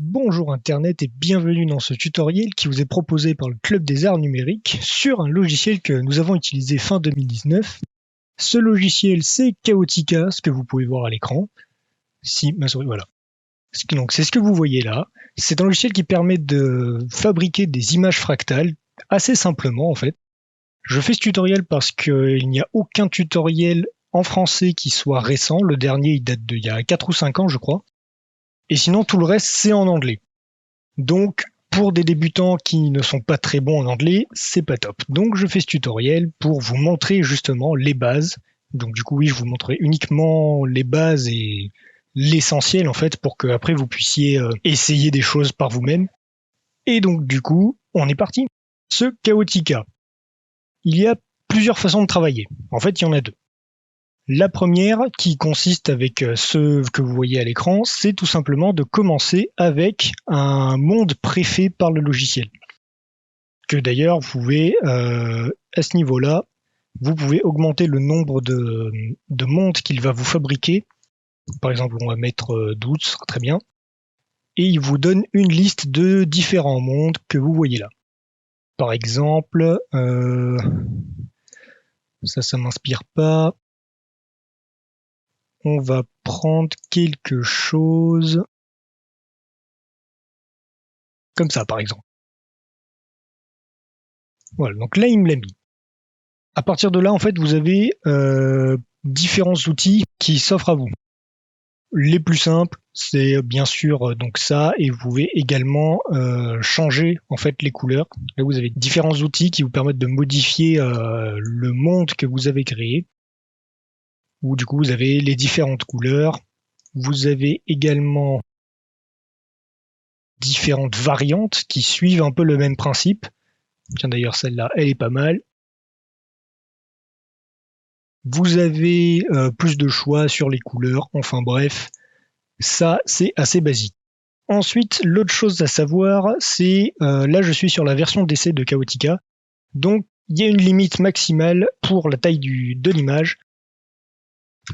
Bonjour Internet et bienvenue dans ce tutoriel qui vous est proposé par le Club des Arts Numériques sur un logiciel que nous avons utilisé fin 2019. Ce logiciel, c'est Chaotica, ce que vous pouvez voir à l'écran. Si ma souris, voilà. Donc c'est ce que vous voyez là. C'est un logiciel qui permet de fabriquer des images fractales assez simplement en fait. Je fais ce tutoriel parce qu'il n'y a aucun tutoriel en français qui soit récent. Le dernier, il date d'il y a 4 ou 5 ans, je crois. Et sinon, tout le reste, c'est en anglais. Donc, pour des débutants qui ne sont pas très bons en anglais, c'est pas top. Donc, je fais ce tutoriel pour vous montrer justement les bases. Donc, du coup, oui, je vous montrerai uniquement les bases et l'essentiel, en fait, pour que après vous puissiez essayer des choses par vous-même. Et donc, du coup, on est parti. Ce Chaotica. Il y a plusieurs façons de travailler. En fait, il y en a deux. La première, qui consiste avec ce que vous voyez à l'écran, c'est tout simplement de commencer avec un monde préfet par le logiciel. Que d'ailleurs, vous pouvez, à ce niveau-là, vous pouvez augmenter le nombre de mondes qu'il va vous fabriquer. Par exemple, on va mettre 12, ce sera très bien. Et il vous donne une liste de différents mondes que vous voyez là. Par exemple, ça m'inspire pas. On va prendre quelque chose comme ça, par exemple. Voilà, donc là, il me l'a mis. À partir de là, en fait, vous avez différents outils qui s'offrent à vous. Les plus simples, c'est bien sûr donc ça, et vous pouvez également changer en fait les couleurs. Là, vous avez différents outils qui vous permettent de modifier le monde que vous avez créé. Où du coup, vous avez les différentes couleurs. Vous avez également différentes variantes qui suivent un peu le même principe. Tiens, d'ailleurs, celle-là, elle est pas mal. Vous avez plus de choix sur les couleurs. Enfin bref, ça, c'est assez basique. Ensuite, l'autre chose à savoir, c'est là, je suis sur la version d'essai de Chaotica. Donc, il y a une limite maximale pour la taille de l'image.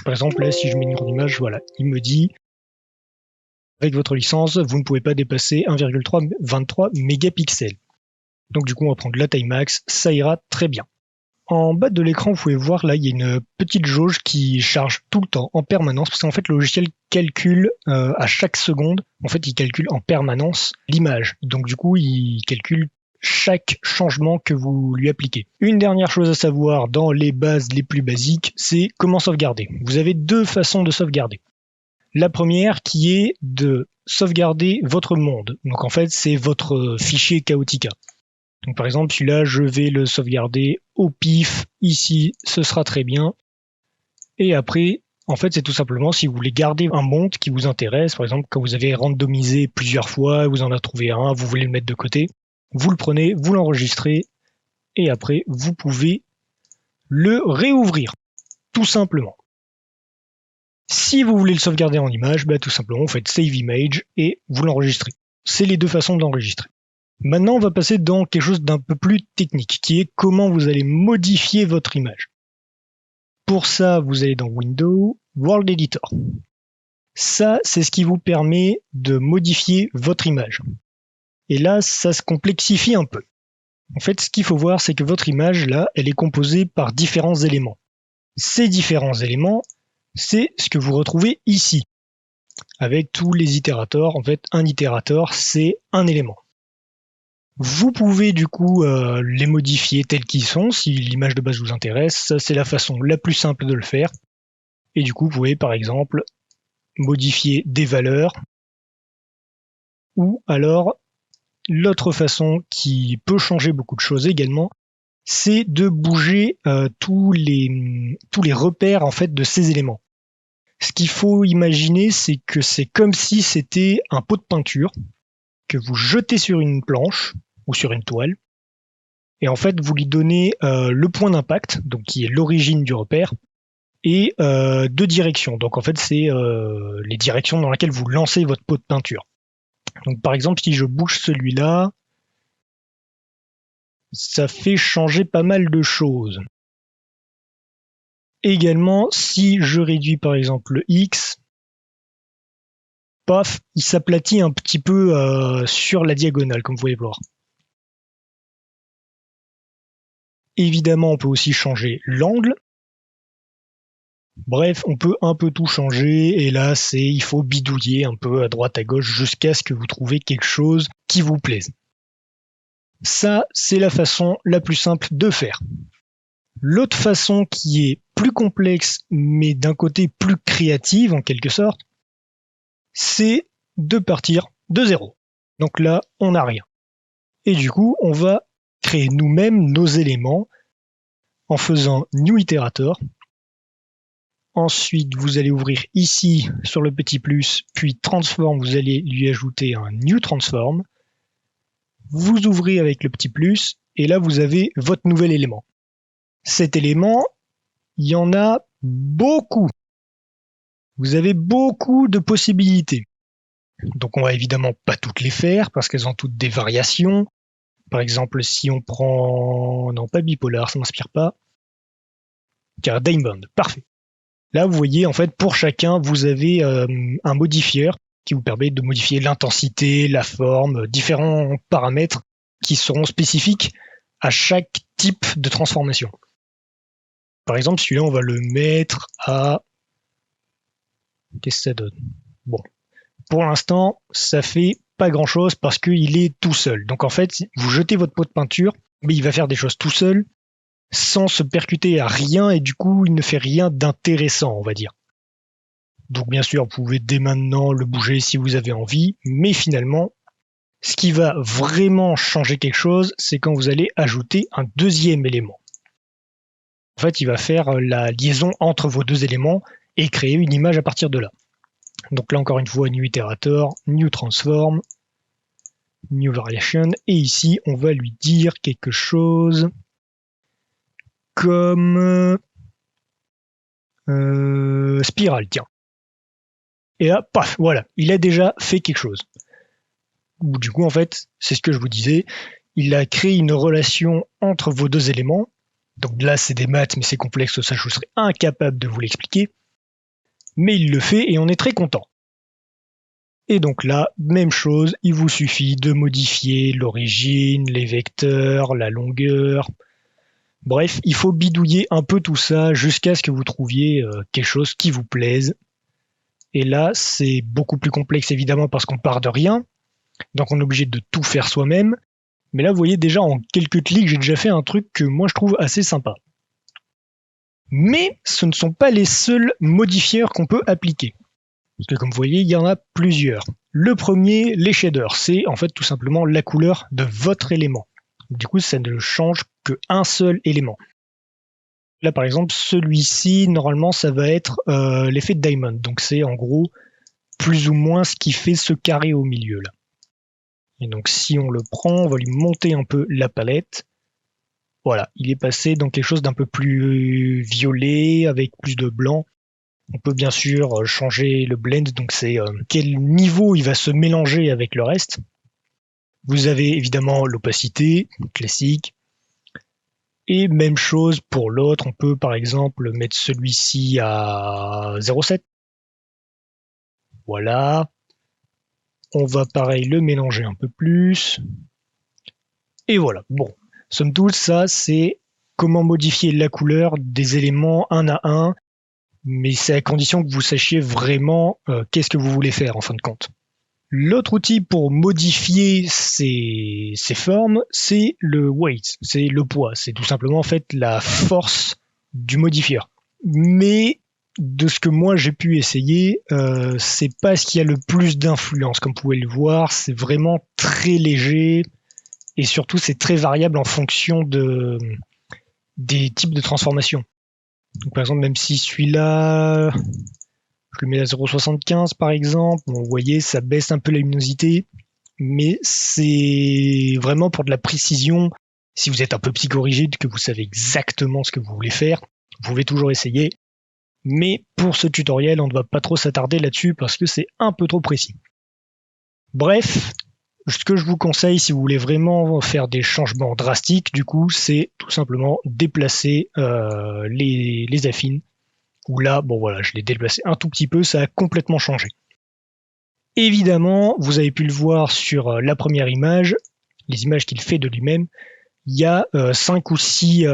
Par exemple, là, si je mets une grande image, voilà, il me dit avec votre licence, vous ne pouvez pas dépasser 1,23 mégapixels. Donc, du coup, on va prendre la taille max, ça ira très bien. En bas de l'écran, vous pouvez voir, là, il y a une petite jauge qui charge tout le temps, en permanence, parce qu'en fait, le logiciel calcule à chaque seconde, en fait, il calcule en permanence l'image. Donc, du coup, il calcule chaque changement que vous lui appliquez. Une dernière chose à savoir dans les bases les plus basiques, c'est comment sauvegarder. Vous avez deux façons de sauvegarder. La première qui est de sauvegarder votre monde. Donc, en fait, c'est votre fichier Chaotica. Donc par exemple, celui-là, je vais le sauvegarder au pif. Ici, ce sera très bien. Et après, en fait, c'est tout simplement si vous voulez garder un monde qui vous intéresse, par exemple, quand vous avez randomisé plusieurs fois, vous en avez trouvé un, vous voulez le mettre de côté, vous le prenez, vous l'enregistrez, et après, vous pouvez le réouvrir, tout simplement. Si vous voulez le sauvegarder en image, tout simplement, vous faites Save Image et vous l'enregistrez. C'est les deux façons de l'enregistrer. Maintenant, on va passer dans quelque chose d'un peu plus technique, qui est comment vous allez modifier votre image. Pour ça, vous allez dans Windows, World Editor. Ça, c'est ce qui vous permet de modifier votre image. Et là, ça se complexifie un peu. En fait, ce qu'il faut voir, c'est que votre image, là, elle est composée par différents éléments. Ces différents éléments, c'est ce que vous retrouvez ici. Avec tous les itérateurs, en fait, un itérateur, c'est un élément. Vous pouvez du coup les modifier tels qu'ils sont si l'image de base vous intéresse. Ça, c'est la façon la plus simple de le faire. Et du coup, vous pouvez par exemple modifier des valeurs. Ou alors, l'autre façon qui peut changer beaucoup de choses également, c'est de bouger tous les repères en fait de ces éléments. Ce qu'il faut imaginer, c'est que c'est comme si c'était un pot de peinture que vous jetez sur une planche ou sur une toile, et en fait vous lui donnez le point d'impact, donc qui est l'origine du repère, et deux directions. Donc en fait c'est les directions dans lesquelles vous lancez votre pot de peinture. Donc par exemple si je bouge celui-là, ça fait changer pas mal de choses. Également si je réduis par exemple le X, paf, il s'aplatit un petit peu sur la diagonale, comme vous pouvez voir. Évidemment, on peut aussi changer l'angle. Bref, on peut un peu tout changer, et là, il faut bidouiller un peu à droite à gauche jusqu'à ce que vous trouviez quelque chose qui vous plaise. Ça, c'est la façon la plus simple de faire. L'autre façon qui est plus complexe, mais d'un côté plus créative en quelque sorte, c'est de partir de zéro. Donc là, on n'a rien. Et du coup, on va créer nous-mêmes nos éléments en faisant New Iterator. Ensuite, vous allez ouvrir ici sur le petit plus, puis Transform, vous allez lui ajouter un New Transform. Vous ouvrez avec le petit plus, et là, vous avez votre nouvel élément. Cet élément, il y en a beaucoup. Vous avez beaucoup de possibilités. Donc on va évidemment pas toutes les faire parce qu'elles ont toutes des variations. Par exemple, si on prend... Non, pas bipolar, ça m'inspire pas. Car Diamond, parfait. Là, vous voyez, en fait, pour chacun, vous avez un modifieur qui vous permet de modifier l'intensité, la forme, différents paramètres qui seront spécifiques à chaque type de transformation. Par exemple, celui-là, on va le mettre à... Qu'est-ce que ça donne? Bon. Pour l'instant, ça fait pas grand-chose parce qu'il est tout seul. Donc en fait, vous jetez votre pot de peinture, mais il va faire des choses tout seul, sans se percuter à rien, et du coup, il ne fait rien d'intéressant, on va dire. Donc bien sûr, vous pouvez dès maintenant le bouger si vous avez envie, mais finalement, ce qui va vraiment changer quelque chose, c'est quand vous allez ajouter un deuxième élément. En fait, il va faire la liaison entre vos deux éléments et créer une image à partir de là. Donc là, encore une fois, New Iterator, New Transform, New Variation, et ici, on va lui dire quelque chose comme spirale, tiens. Et là, paf, voilà, il a déjà fait quelque chose. Du coup, en fait, c'est ce que je vous disais, il a créé une relation entre vos deux éléments. Donc là, c'est des maths, mais c'est complexe, ça, je serais incapable de vous l'expliquer. Mais il le fait et on est très content. Et donc là, même chose, il vous suffit de modifier l'origine, les vecteurs, la longueur. Bref, il faut bidouiller un peu tout ça jusqu'à ce que vous trouviez quelque chose qui vous plaise. Et là, c'est beaucoup plus complexe évidemment parce qu'on part de rien. Donc on est obligé de tout faire soi-même. Mais là, vous voyez déjà en quelques clics, j'ai déjà fait un truc que moi je trouve assez sympa. Mais ce ne sont pas les seuls modifieurs qu'on peut appliquer. Parce que comme vous voyez, il y en a plusieurs. Le premier, les shaders, c'est en fait tout simplement la couleur de votre élément. Du coup, ça ne change qu'un seul élément. Là, par exemple, celui-ci, normalement, ça va être l'effet de Diamond. Donc c'est en gros plus ou moins ce qui fait ce carré au milieu là. Et donc si on le prend, on va lui monter un peu la palette. Voilà, il est passé dans quelque chose d'un peu plus violet avec plus de blanc. On peut bien sûr changer le blend, donc c'est quel niveau il va se mélanger avec le reste. Vous avez évidemment l'opacité, classique. Et même chose pour l'autre, on peut par exemple mettre celui-ci à 0,7. Voilà. On va pareil le mélanger un peu plus. Et voilà, bon. Somme toute, ça c'est comment modifier la couleur des éléments un à un, mais c'est à condition que vous sachiez vraiment qu'est-ce que vous voulez faire en fin de compte. L'autre outil pour modifier ces formes, c'est le weight, c'est le poids, c'est tout simplement en fait la force du modifieur. Mais de ce que moi j'ai pu essayer, c'est pas ce qui a le plus d'influence, comme vous pouvez le voir, c'est vraiment très léger et surtout c'est très variable en fonction des types de transformation. Donc, par exemple, même si celui-là, je le mets à 0,75 par exemple, bon, vous voyez, ça baisse un peu la luminosité, mais c'est vraiment pour de la précision. Si vous êtes un peu psychorigide, que vous savez exactement ce que vous voulez faire, vous pouvez toujours essayer. Mais pour ce tutoriel, on ne va pas trop s'attarder là-dessus parce que c'est un peu trop précis. Bref, ce que je vous conseille si vous voulez vraiment faire des changements drastiques, du coup, c'est tout simplement déplacer les affines. Où là, bon voilà, je l'ai déplacé un tout petit peu, ça a complètement changé. Évidemment, vous avez pu le voir sur la première image, les images qu'il fait de lui-même, il y a 5 ou 6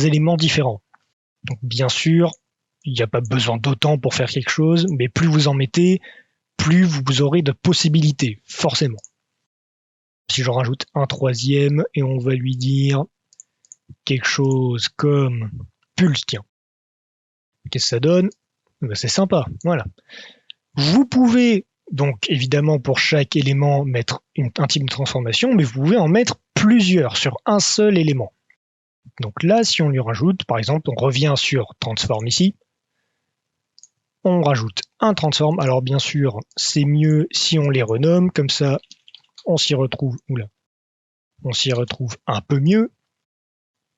éléments différents. Donc bien sûr, il n'y a pas besoin d'autant pour faire quelque chose, mais plus vous en mettez, plus vous aurez de possibilités, forcément. Si j'en rajoute un troisième, et on va lui dire quelque chose comme pulse, tiens. Qu'est-ce que ça donne? C'est sympa, voilà. Vous pouvez donc évidemment pour chaque élément mettre un type de transformation, mais vous pouvez en mettre plusieurs sur un seul élément. Donc là, si on lui rajoute, par exemple, on revient sur transform ici, on rajoute un transform. Alors bien sûr, c'est mieux si on les renomme, comme ça on s'y retrouve, on s'y retrouve un peu mieux.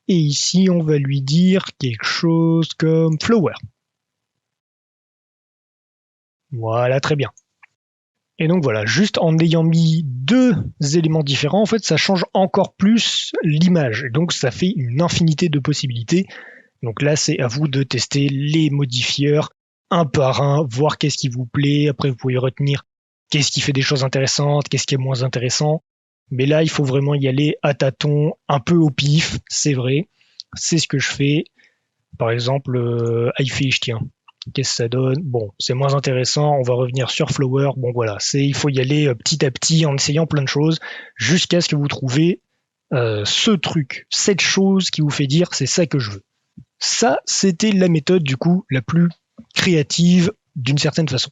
Et ici, on va lui dire quelque chose comme flower. Voilà, très bien. Et donc voilà, juste en ayant mis 2 éléments différents, en fait, ça change encore plus l'image. Et donc ça fait une infinité de possibilités. Donc là, c'est à vous de tester les modifieurs un par un, voir qu'est-ce qui vous plaît. Après, vous pouvez retenir qu'est-ce qui fait des choses intéressantes, qu'est-ce qui est moins intéressant. Mais là, il faut vraiment y aller à tâtons, un peu au pif, c'est vrai. C'est ce que je fais. Par exemple, iFish, tiens. Qu'est-ce que ça donne? Bon, c'est moins intéressant, on va revenir sur Flower. Bon voilà, il faut y aller petit à petit en essayant plein de choses jusqu'à ce que vous trouvez ce truc, cette chose qui vous fait dire c'est ça que je veux. Ça, c'était la méthode du coup la plus créative d'une certaine façon.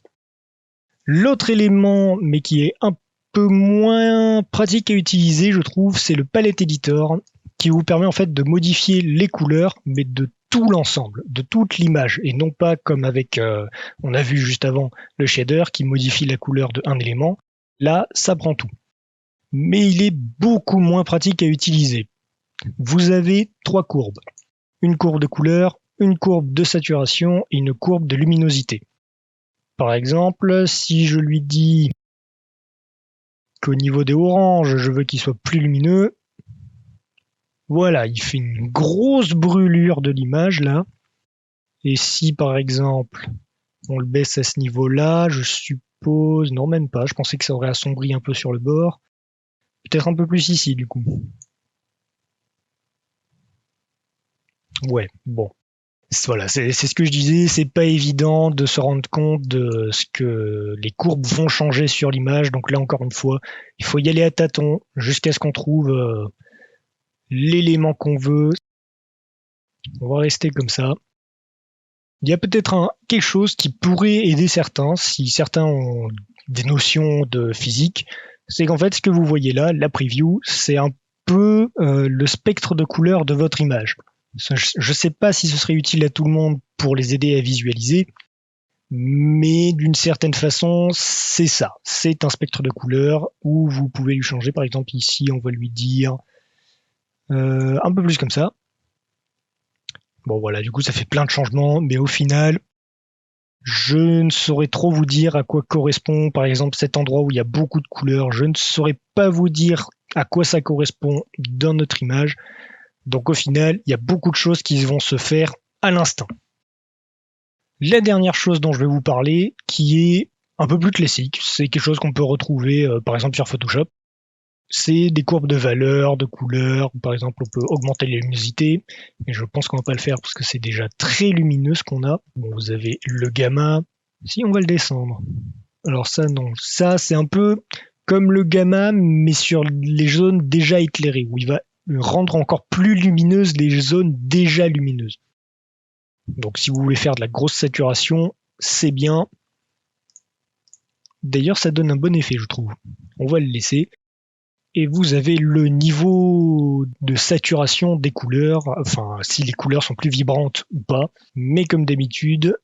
L'autre élément, mais qui est un peu moins pratique à utiliser, je trouve, c'est le Palette Editor qui vous permet en fait de modifier les couleurs, mais de tout l'ensemble, de toute l'image, et non pas comme avec, on a vu juste avant, le shader qui modifie la couleur d'un élément. Là, ça prend tout. Mais il est beaucoup moins pratique à utiliser. Vous avez 3 courbes. Une courbe de couleur, une courbe de saturation et une courbe de luminosité. Par exemple, si je lui dis qu'au niveau des oranges, je veux qu'il soit plus lumineux, voilà, il fait une grosse brûlure de l'image là. Et si par exemple on le baisse à ce niveau-là, je suppose, non même pas, je pensais que ça aurait assombri un peu sur le bord. Peut-être un peu plus ici du coup. Ouais, bon. Voilà, c'est ce que je disais, c'est pas évident de se rendre compte de ce que les courbes vont changer sur l'image. Donc là encore une fois, il faut y aller à tâtons jusqu'à ce qu'on trouve l'élément qu'on veut. On va rester comme ça. Il y a peut-être quelque chose qui pourrait aider certains, si certains ont des notions de physique, c'est qu'en fait ce que vous voyez là, la preview, c'est un peu le spectre de couleurs de votre image. Je ne sais pas si ce serait utile à tout le monde pour les aider à visualiser, mais d'une certaine façon, c'est ça. C'est un spectre de couleurs où vous pouvez lui changer. Par exemple, ici, on va lui dire un peu plus comme ça. Bon, voilà, du coup, ça fait plein de changements, mais au final, je ne saurais trop vous dire à quoi correspond, par exemple, cet endroit où il y a beaucoup de couleurs. Je ne saurais pas vous dire à quoi ça correspond dans notre image. Donc au final, il y a beaucoup de choses qui vont se faire à l'instant. La dernière chose dont je vais vous parler, qui est un peu plus classique, c'est quelque chose qu'on peut retrouver par exemple sur Photoshop. C'est des courbes de valeur, de couleurs. Par exemple, on peut augmenter la luminosité, mais je pense qu'on va pas le faire parce que c'est déjà très lumineux ce qu'on a. Bon, vous avez le gamma. Si on va le descendre. Alors ça, non. Ça, c'est un peu comme le gamma, mais sur les zones déjà éclairées, où il va rendre encore plus lumineuses les zones déjà lumineuses. Donc si vous voulez faire de la grosse saturation, c'est bien. D'ailleurs, ça donne un bon effet, je trouve. On va le laisser. Et vous avez le niveau de saturation des couleurs, enfin si les couleurs sont plus vibrantes ou pas. Mais comme d'habitude,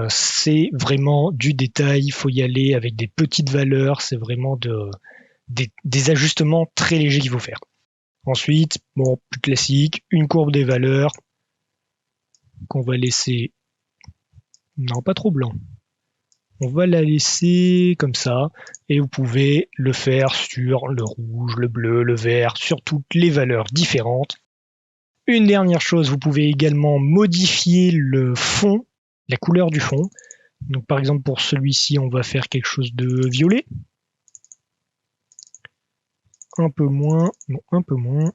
c'est vraiment du détail. Il faut y aller avec des petites valeurs. C'est vraiment des ajustements très légers qu'il faut faire. Ensuite, bon, plus classique, une courbe des valeurs qu'on va laisser, non pas trop blanc, on va la laisser comme ça, et vous pouvez le faire sur le rouge, le bleu, le vert, sur toutes les valeurs différentes. Une dernière chose, vous pouvez également modifier le fond, la couleur du fond. Donc par exemple pour celui-ci, on va faire quelque chose de violet. Un peu moins, non, un peu moins.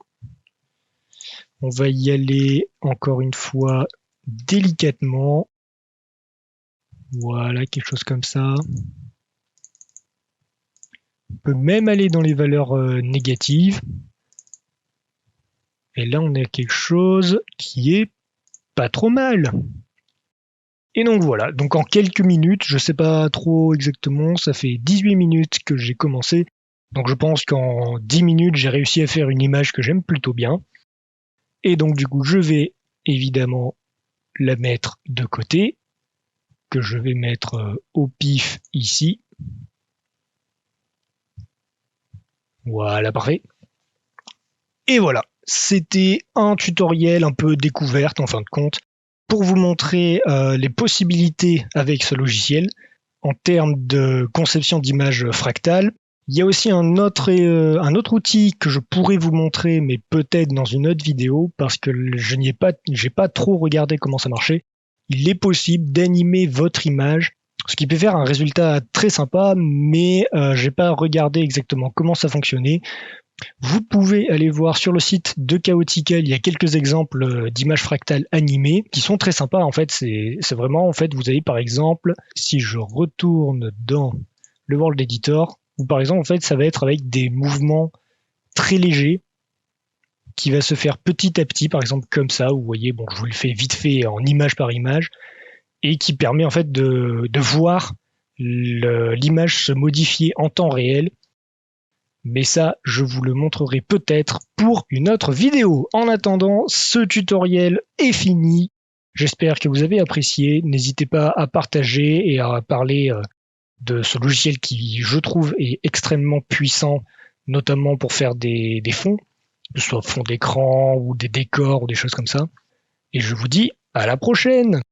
On va y aller encore une fois délicatement. Voilà, quelque chose comme ça. On peut même aller dans les valeurs négatives. Et là, on a quelque chose qui est pas trop mal. Et donc voilà, donc en quelques minutes, je sais pas trop exactement, ça fait 18 minutes que j'ai commencé. Donc je pense qu'en 10 minutes, j'ai réussi à faire une image que j'aime plutôt bien. Et donc du coup, je vais évidemment la mettre de côté, que je vais mettre au pif ici. Voilà, parfait. Et voilà, c'était un tutoriel un peu découverte en fin de compte pour vous montrer les possibilités avec ce logiciel en termes de conception d'images fractales. Il y a aussi un autre outil que je pourrais vous montrer, mais peut-être dans une autre vidéo, parce que j'ai pas trop regardé comment ça marchait. Il est possible d'animer votre image, ce qui peut faire un résultat très sympa, mais j'ai pas regardé exactement comment ça fonctionnait. Vous pouvez aller voir sur le site de Chaotical, il y a quelques exemples d'images fractales animées qui sont très sympas. En fait, c'est vraiment, en fait, vous avez par exemple, si je retourne dans le World Editor, où par exemple, en fait, ça va être avec des mouvements très légers qui va se faire petit à petit, par exemple comme ça, vous voyez, bon, je vous le fais vite fait en image par image, et qui permet en fait de voir l'image se modifier en temps réel. Mais ça, je vous le montrerai peut-être pour une autre vidéo. En attendant, ce tutoriel est fini. J'espère que vous avez apprécié. N'hésitez pas à partager et à parler de ce logiciel qui, je trouve, est extrêmement puissant, notamment pour faire des fonds, que ce soit fond d'écran ou des décors ou des choses comme ça. Et je vous dis à la prochaine!